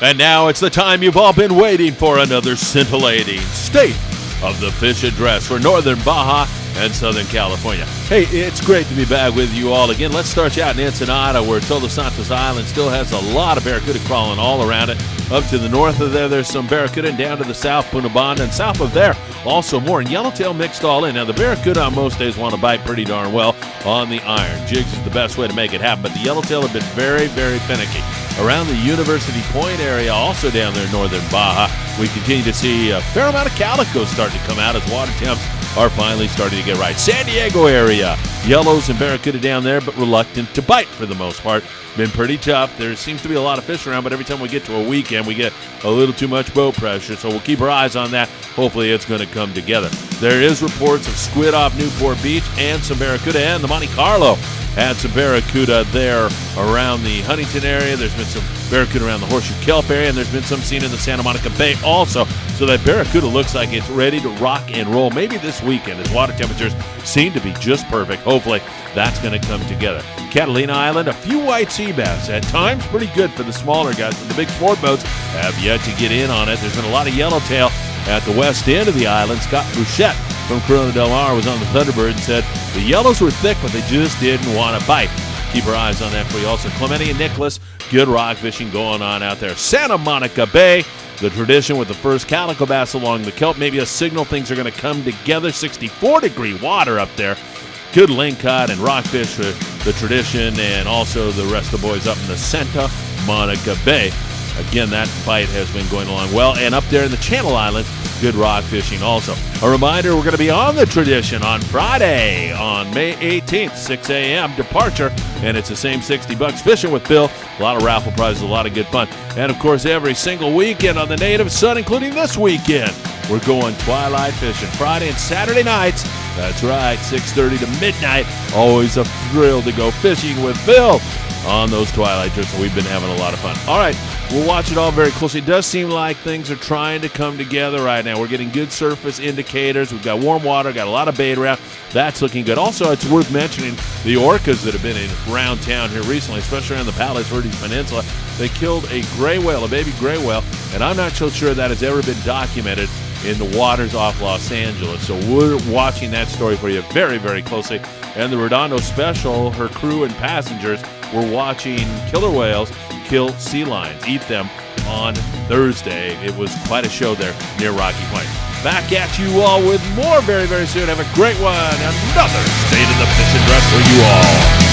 And now it's the time you've all been waiting for, another scintillating State of the Fish address for Northern Baja and Southern California. Hey, it's great to be back with you all again. Let's start you out in Ensenada, where Todos Santos Island still has a lot of barracuda crawling all around it. Up to the north of there, there's some barracuda, and down to the south, Punta Banda, and south of there, also more. And yellowtail mixed all in. Now, the barracuda on most days want to bite pretty darn well on the iron. Jigs is the best way to make it happen, but the yellowtail have been very, very finicky. Around the University Point area, also down there in Northern Baja, we continue to see a fair amount of calicos starting to come out as water temps are finally starting to get right. San Diego area, yellows and barracuda down there, but reluctant to bite for the most part. Been pretty tough. There seems to be a lot of fish around, but every time we get to a weekend, we get a little too much boat pressure, so we'll keep our eyes on that. Hopefully it's going to come together. There is reports of squid off Newport Beach and some barracuda, and the Monte Carlo had some barracuda there around the Huntington area. There's been some barracuda around the Horseshoe Kelp area, and there's been some seen in the Santa Monica Bay also. So that barracuda looks like it's ready to rock and roll maybe this weekend as water temperatures seem to be just perfect. Hopefully that's going to come together. Catalina Island, a few white sea bass. At times pretty good for the smaller guys, but the big sport boats have yet to get in on it. There's been a lot of yellowtail at the west end of the island. Scott Bouchette from Corona Del Mar was on the Thunderbird and said the yellows were thick, but they just didn't want to bite. Keep our eyes on that for you. Also, Clemente and Nicholas, good rock fishing going on out there. Santa Monica Bay, the tradition with the first calico bass along the kelp. Maybe a signal things are going to come together. 64-degree water up there. Good lingcod and rockfish for the tradition, and also the rest of the boys up in the Santa Monica Bay. Again, that fight has been going along well. And up there in the Channel Islands, good rock fishing also. A reminder, we're going to be on the tradition on Friday on May 18th, 6 a.m. departure. And it's the same $60 fishing with Bill. A lot of raffle prizes, a lot of good fun. And, of course, every single weekend on the native sun, including this weekend, we're going twilight fishing Friday and Saturday nights. That's right, 6:30 to midnight. Always a thrill to go fishing with Bill on those twilight trips. So we've been having a lot of fun. All right, we'll watch it all very closely. It does seem like things are trying to come together right now. We're getting good surface indicators. We've got warm water, got a lot of bait around. That's looking good. Also, it's worth mentioning the orcas that have been around town here recently, especially around the Palos Verdes Peninsula. They killed a gray whale, a baby gray whale, and I'm not so sure that has ever been documented in the waters off Los Angeles. So we're watching that story for you very, very closely. And the Redondo Special, her crew and passengers were watching killer whales kill sea lions, eat them on Thursday. It was quite a show there near Rocky Point. Back at you all with more very, very soon. Have a great one. Another State of the Fish address for you all.